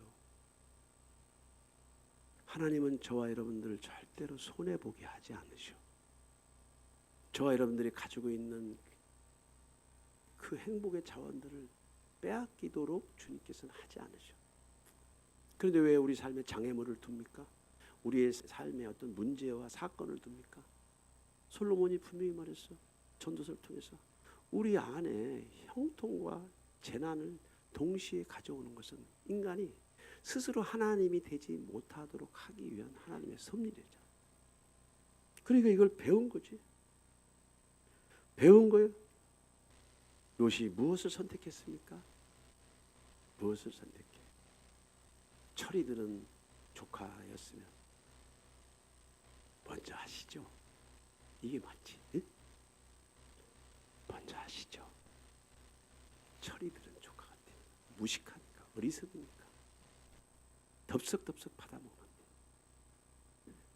Speaker 2: 하나님은 저와 여러분들을 절대로 손해보게 하지 않으셔. 저와 여러분들이 가지고 있는 그 행복의 자원들을 빼앗기도록 주님께서는 하지 않으셔. 그런데 왜 우리 삶에 장애물을 둡니까? 우리의 삶에 어떤 문제와 사건을 둡니까? 솔로몬이 분명히 말했어. 전도서를 통해서 우리 안에 형통과 재난을 동시에 가져오는 것은 인간이 스스로 하나님이 되지 못하도록 하기 위한 하나님의 섭리래잖아. 그러니까 이걸 배운 거지. 배운 거예요. 롯이 무엇을 선택했습니까? 무엇을 선택해? 철이 드는 조카였으면 먼저 하시죠. 이게 맞지? 응? 먼저 하시죠. 철이 드는 조카 같아. 무식하니까, 어리석으니까 덥석덥석 받아먹는.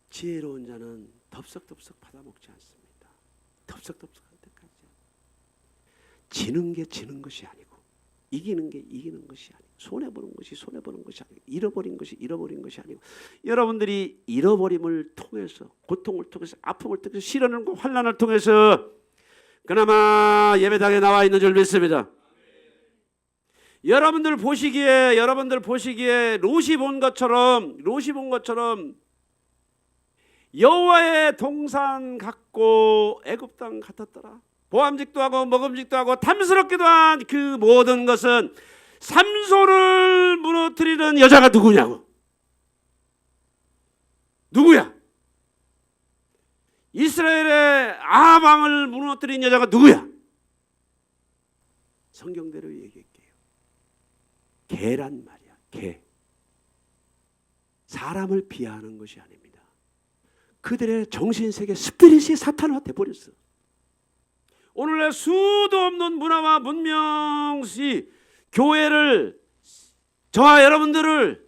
Speaker 2: 지혜로운 자는 덥석덥석 받아먹지 않습니다. 덥석덥석한 데까지. 지는 게 지는 것이 아니고, 이기는 게 이기는 것이 아니고, 손해보는 것이 손해보는 것이 아니고, 잃어버린 것이 잃어버린 것이 아니고, 여러분들이 잃어버림을 통해서, 고통을 통해서, 아픔을 통해서, 시련과 환난을 통해서 그나마 예배당에 나와 있는 줄 믿습니다. 여러분들 보시기에 롯이 본 것처럼 여호와의 동산 같고 애굽 땅 같았더라. 보암직도 하고 먹음직도 하고 탐스럽기도 한 그 모든 것은 삼손을 무너뜨리는 여자가 누구냐고. 누구야? 이스라엘의 아방을 무너뜨린 여자가 누구야? 성경대로 얘기할게요. 개란 말이야. 개. 사람을 비하하는 것이 아닙니다. 그들의 정신세계 스피릿이 사탄화 돼버렸어. 오늘날 수도 없는 문화와 문명시 교회를, 저와 여러분들을,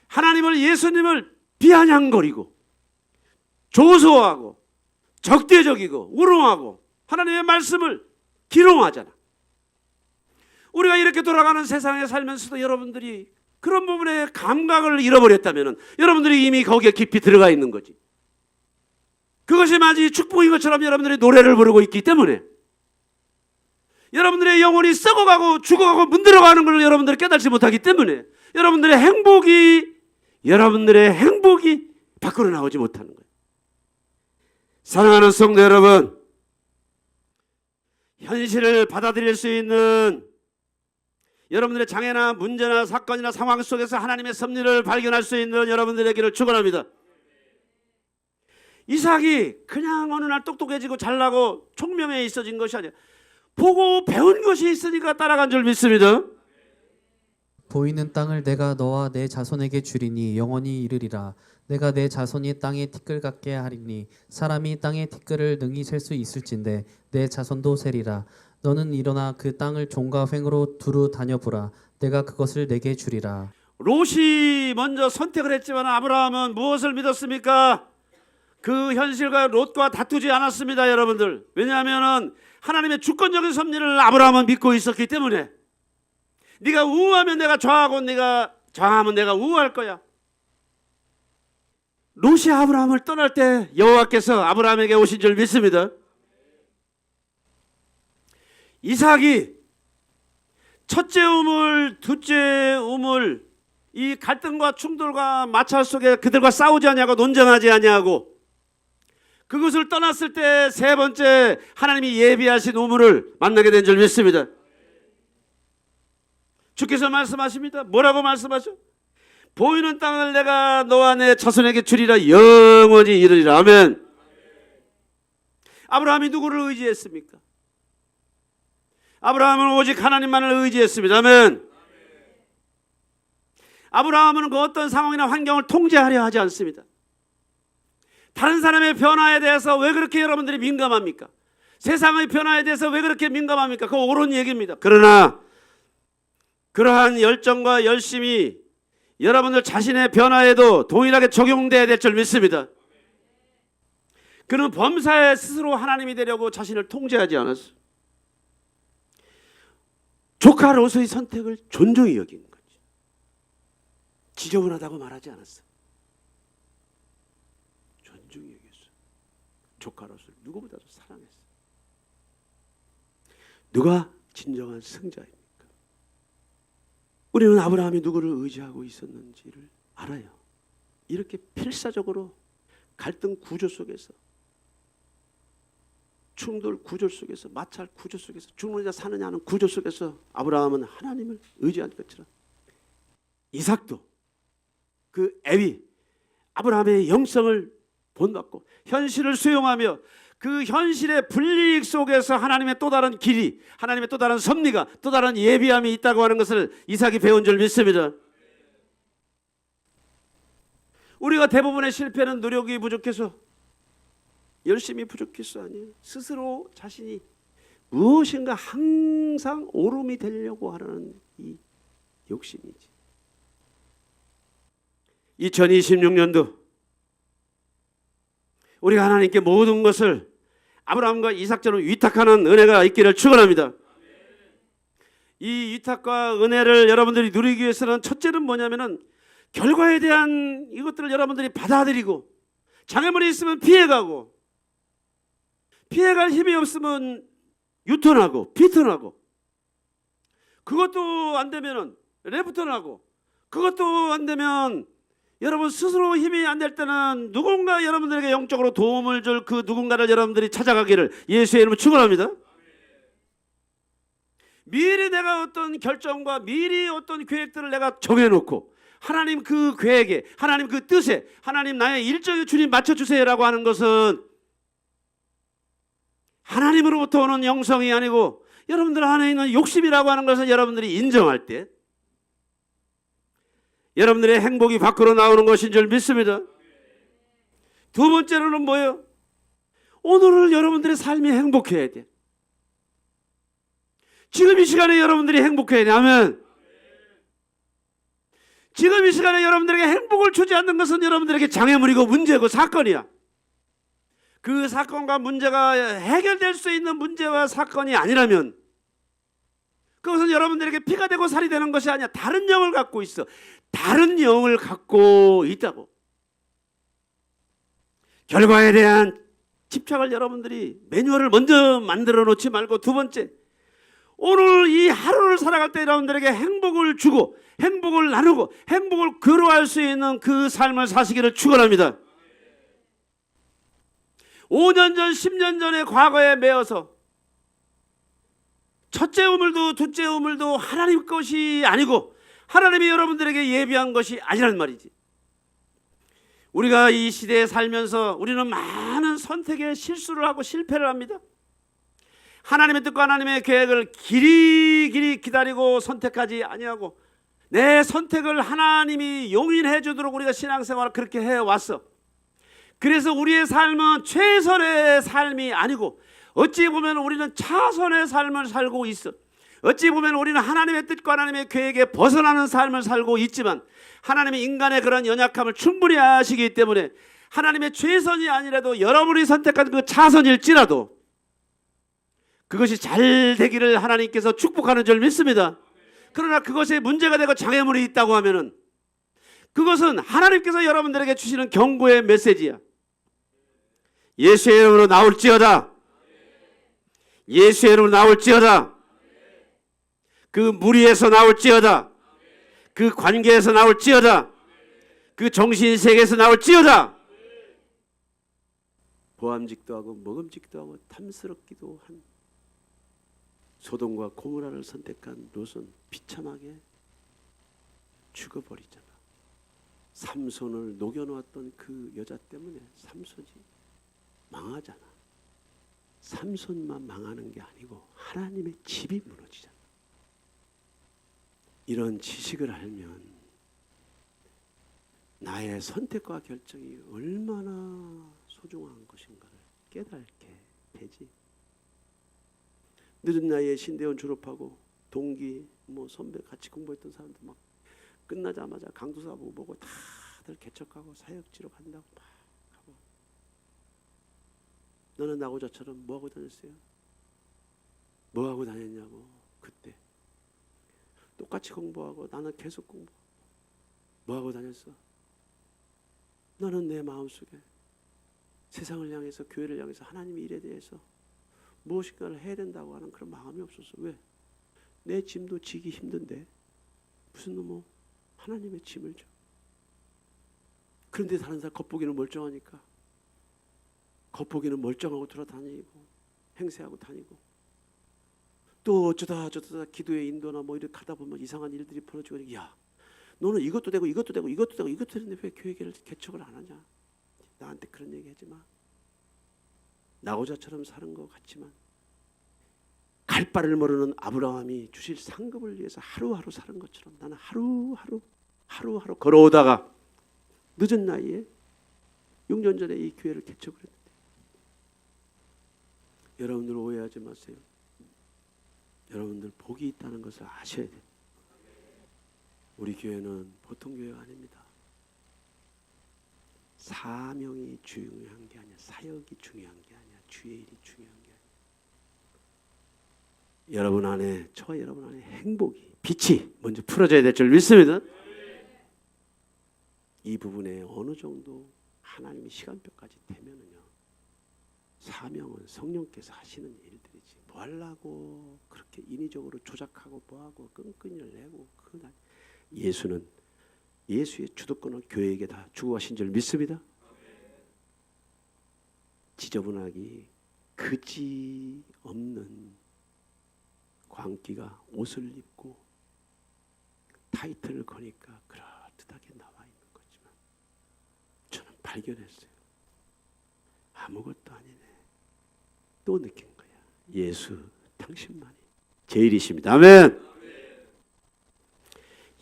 Speaker 2: 하나님을, 예수님을 비아냥거리고 조소하고 적대적이고 우롱하고 하나님의 말씀을 기롱하잖아. 우리가 이렇게 돌아가는 세상에 살면서도 여러분들이 그런 부분에 감각을 잃어버렸다면 여러분들이 이미 거기에 깊이 들어가 있는 거지. 그것이 마치 축복인 것처럼 여러분들이 노래를 부르고 있기 때문에 여러분들의 영혼이 썩어가고 죽어가고 문들어가는 걸 여러분들이 깨닫지 못하기 때문에 여러분들의 행복이 밖으로 나오지 못하는 거예요. 사랑하는 성도 여러분, 현실을 받아들일 수 있는 여러분들의 장애나 문제나 사건이나 상황 속에서 하나님의 섭리를 발견할 수 있는 여러분들에게를 축원합니다. 이삭이 그냥 어느 날 똑똑해지고 잘나고 총명해 있어진 것이 아니라 보고 배운 것이 있으니까 따라간 줄 믿습니다.
Speaker 1: 보이는 땅을 내가 너와 내 자손에게 주리니 영원히 이르리라. 내가 내 자손이 땅에 티끌 같게 하리니 사람이 땅의 티끌을 능히 셀 수 있을진데 내 자손도 세리라. 너는 일어나 그 땅을 종과 횡으로 두루 다녀보라. 내가 그것을 내게 주리라.
Speaker 2: 롯이 먼저 선택을 했지만 아브라함은 무엇을 믿었습니까? 그 현실과 롯과 다투지 않았습니다, 여러분들. 왜냐하면 하나님의 주권적인 섭리를 아브라함은 믿고 있었기 때문에 네가 우하면 내가 좌하고 네가 좌하면 내가 우할 거야. 롯이 아브라함을 떠날 때 여호와께서 아브라함에게 오신 줄 믿습니다. 이삭이 첫째 우물, 둘째 우물, 이 갈등과 충돌과 마찰 속에 그들과 싸우지 아니하고 논쟁하지 아니하고 그것을 떠났을 때 세 번째 하나님이 예비하신 우물을 만나게 된 줄 믿습니다. 주께서 말씀하십니다. 뭐라고 말씀하죠? 보이는 땅을 내가 너와 내 자손에게 주리라. 영원히 이르리라. 아멘. 아브라함이 누구를 의지했습니까? 아브라함은 오직 하나님만을 의지했습니다. 아멘. 아브라함은 그 어떤 상황이나 환경을 통제하려 하지 않습니다. 다른 사람의 변화에 대해서 왜 그렇게 여러분들이 민감합니까? 세상의 변화에 대해서 왜 그렇게 민감합니까? 그거 옳은 얘기입니다. 그러나 그러한 열정과 열심이 여러분들 자신의 변화에도 동일하게 적용돼야 될 줄 믿습니다. 그는 범사에 스스로 하나님이 되려고 자신을 통제하지 않았어요. 조카 롯의 선택을 존중히 여긴 거죠. 지저분하다고 말하지 않았어요. 존중히 여겼어요. 조카 롯을 누구보다도 사랑했어요. 누가 진정한 승자입니까? 우리는 아브라함이 누구를 의지하고 있었는지를 알아요. 이렇게 필사적으로 갈등 구조 속에서, 충돌 구조 속에서, 마찰 구조 속에서, 죽느냐 사느냐 하는 구조 속에서 아브라함은 하나님을 의지한 것처럼 이삭도 그 애위 아브라함의 영성을 본받고 현실을 수용하며 그 현실의 불이익 속에서 하나님의 또 다른 길이, 하나님의 또 다른 섭리가, 또 다른 예비함이 있다고 하는 것을 이삭이 배운 줄 믿습니다. 우리가 대부분의 실패는 노력이 부족해서, 열심히 부족해서 아니에요. 스스로 자신이 무엇인가 항상 오름이 되려고 하는 이 욕심이지. 2026년도 우리가 하나님께 모든 것을 아브라함과 이삭처럼 위탁하는 은혜가 있기를 축원합니다. 이 위탁과 은혜를 여러분들이 누리기 위해서는 첫째는 뭐냐면은 결과에 대한 이것들을 여러분들이 받아들이고, 장애물이 있으면 피해가고, 피해갈 힘이 없으면 유턴하고 비턴하고, 그것도 안 되면은 레프턴하고, 그것도 안 되면 여러분 스스로 힘이 안 될 때는 누군가 여러분들에게 영적으로 도움을 줄 그 누군가를 여러분들이 찾아가기를 예수의 이름으로 축원합니다. 미리 내가 어떤 결정과 미리 어떤 계획들을 내가 정해놓고 하나님 그 계획에, 하나님 그 뜻에, 하나님 나의 일정에 주님 맞춰주세요라고 하는 것은 하나님으로부터 오는 영성이 아니고 여러분들 안에 있는 욕심이라고 하는 것을 여러분들이 인정할 때 여러분들의 행복이 밖으로 나오는 것인 줄 믿습니다. 두 번째로는 뭐예요? 오늘을 여러분들의 삶이 행복해야 돼. 지금 이 시간에 여러분들이 행복해야 돼. 아멘. 지금 이 시간에 여러분들에게 행복을 주지 않는 것은 여러분들에게 장애물이고 문제고 사건이야. 그 사건과 문제가 해결될 수 있는 문제와 사건이 아니라면 그것은 여러분들에게 피가 되고 살이 되는 것이 아니야. 다른 영을 갖고 있어. 다른 영을 갖고 있다고. 결과에 대한 집착을 여러분들이 매뉴얼을 먼저 만들어 놓지 말고, 두 번째, 오늘 이 하루를 살아갈 때 여러분들에게 행복을 주고 행복을 나누고 행복을 거루할 수 있는 그 삶을 사시기를 축원합니다. 5년 전 10년 전의 과거에 매여서 첫째 우물도 둘째 우물도 하나님 것이 아니고 하나님이 여러분들에게 예비한 것이 아니란 말이지. 우리가 이 시대에 살면서 우리는 많은 선택에 실수를 하고 실패를 합니다. 하나님의 뜻과 하나님의 계획을 길이 기다리고 선택하지 아니하고 내 선택을 하나님이 용인해 주도록 우리가 신앙생활을 그렇게 해왔어. 그래서 우리의 삶은 최선의 삶이 아니고 어찌 보면 우리는 차선의 삶을 살고 있어. 어찌 보면 우리는 하나님의 뜻과 하나님의 계획에 벗어나는 삶을 살고 있지만 하나님이 인간의 그런 연약함을 충분히 아시기 때문에 하나님의 최선이 아니라도 여러분이 선택한 그 차선일지라도 그것이 잘 되기를 하나님께서 축복하는 줄 믿습니다. 그러나 그것에 문제가 되고 장애물이 있다고 하면은 그것은 하나님께서 여러분들에게 주시는 경고의 메시지야. 예수의 이름으로 나올지어다. 예수의 이름으로 나올지어다. 그 무리에서 나올지어다. 그 관계에서 나올지어다. 그 정신세계에서 나올지어다. 보암직도 하고 먹음직도 하고 탐스럽기도 한 소돔과 고모라를 선택한 롯은 비참하게 죽어버리잖아. 삼손을 녹여놓았던 그 여자 때문에 삼손이 망하잖아. 삼손만 망하는 게 아니고 하나님의 집이 무너지잖아. 이런 지식을 알면 나의 선택과 결정이 얼마나 소중한 것인가를 깨닫게 되지. 늦은 나이에 신대원 졸업하고 동기 선배 같이 공부했던 사람들 막 끝나자마자 강도사고 뭐고 다들 개척하고 사역지로 간다고 막 가고. 너는 나하고 저처럼 뭐하고 다녔어요? 뭐하고 다녔냐고. 그때 똑같이 공부하고 나는 계속 공부하고. 뭐하고 다녔어? 너는 내 마음속에 세상을 향해서 교회를 향해서 하나님의 일에 대해서 무엇인가를 해야 된다고 하는 그런 마음이 없었어. 왜? 내 짐도 지기 힘든데 무슨 놈의 하나님의 짐을 져. 그런데 다른 사람 겉보기는 멀쩡하니까 겉보기는 멀쩡하고 돌아다니고 행세하고 다니고 또 어쩌다 기도의 인도나 뭐 이렇게 가다 보면 이상한 일들이 벌어지고 야 너는 이것도 되고 이것도 되고 이것도 되고 이것도 되는데 왜 교회를 개척을 안 하냐. 나한테 그런 얘기 하지 마. 나고자처럼 사는 것 같지만 갈 바를 모르는 아브라함이 주실 상급을 위해서 하루하루 사는 것처럼 나는 하루하루 걸어오다가 늦은 나이에 6년 전에 이 교회를 개척을 했는데 여러분들 오해하지 마세요. 여러분들 복이 있다는 것을 아셔야 돼요. 우리 교회는 보통 교회가 아닙니다. 사명이 중요한 게 아니야. 사역이 중요한 게 아니야. 주의 일이 중요한 게 아니야. 여러분 안에, 저와 여러분 안에 행복이, 빛이 먼저 풀어져야 될 줄 믿습니다. 이 부분에 어느 정도 하나님의 시간표까지 되면은요, 사명은 성령께서 하시는 일들이지. 뭐 하려고 그렇게 인위적으로 조작하고 뭐하고 끈끈이를 내고, 그날 예수는, 예수의 주도권을 교회에게 다 주고 하신 줄 믿습니다. 지저분하기 그지 없는 광기가 옷을 입고 타이틀을 거니까 그럴듯하게 나와 있는 거지만, 저는 발견했어요. 아무것도 아니네. 또 느낀 거야. 예수 당신만이 제일이십니다. 아멘.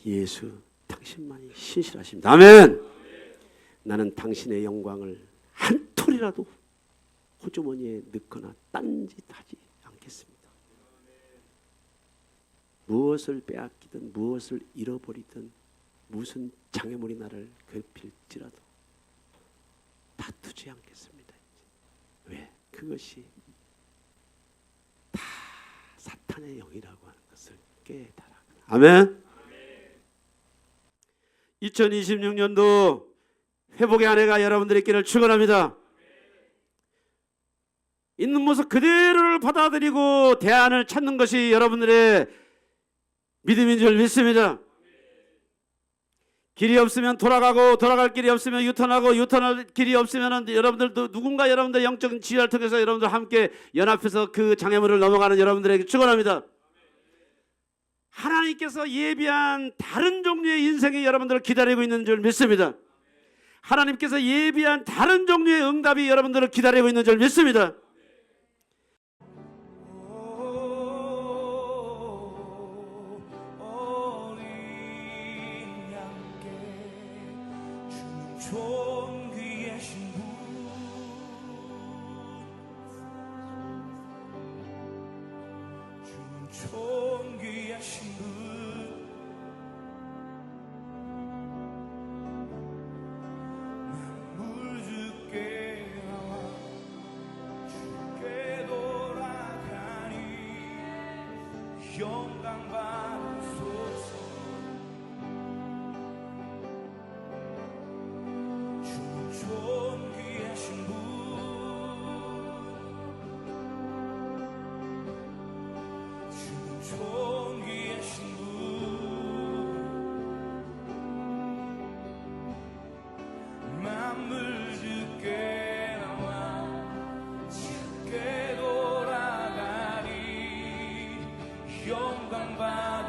Speaker 2: 예수 당신만이 신실하십니다. 아멘. 나는 당신의 영광을 한 톨이라도 호주머니에 넣거나 딴짓하지 않겠습니다. 무엇을 빼앗기든 무엇을 잃어버리든 무슨 장애물이 나를 괴롭힐지라도 다투지 않겠습니다. 왜? 그것이 다 사탄의 영이라고 하는 것을 깨달아. 아멘. 2026년도 회복의 한 해가 여러분들의 길을 축원합니다. 있는 모습 그대로를 받아들이고 대안을 찾는 것이 여러분들의 믿음인 줄 믿습니다. 길이 없으면 돌아가고, 돌아갈 길이 없으면 유턴하고, 유턴할 길이 없으면 여러분들도 누군가 여러분들 영적인 지혜를 통해서 여러분들 함께 연합해서 그 장애물을 넘어가는 여러분들에게 축원합니다. 하나님께서 예비한 다른 종류의 인생이 여러분들을 기다리고 있는 줄 믿습니다. 하나님께서 예비한 다른 종류의 응답이 여러분들을 기다리고 있는 줄 믿습니다.
Speaker 3: 영광 받으소서. 주 존귀하신 분, 주 존귀하신 분, 만물 주께 나와 주께 돌아가리. 영광 받으소서.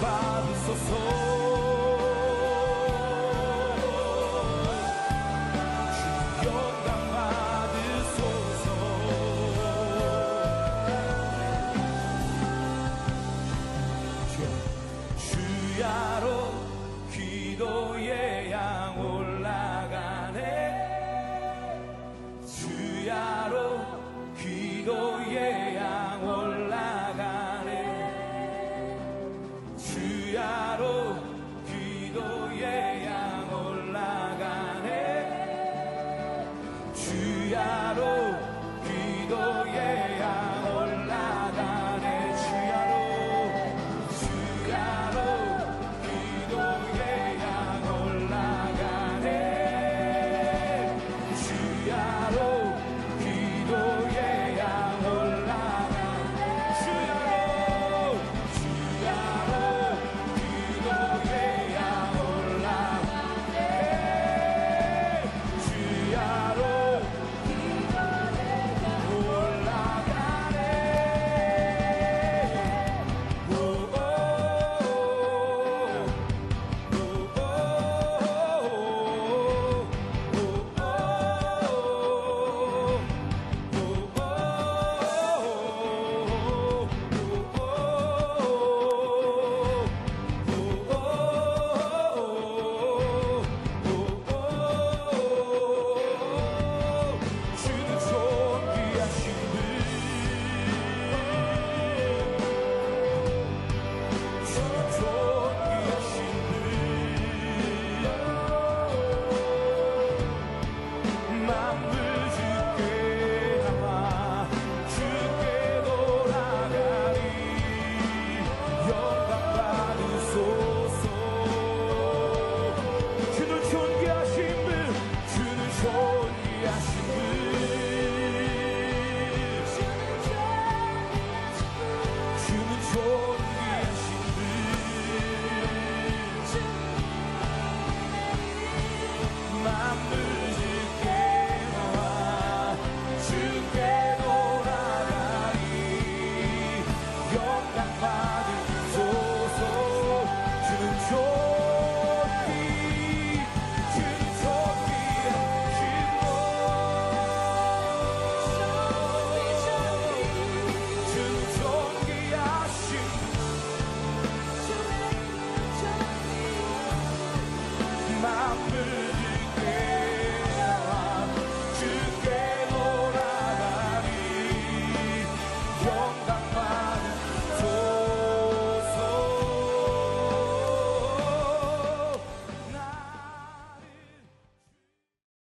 Speaker 3: 받으소서. 주님 영광 받으소서. 주야로 기도해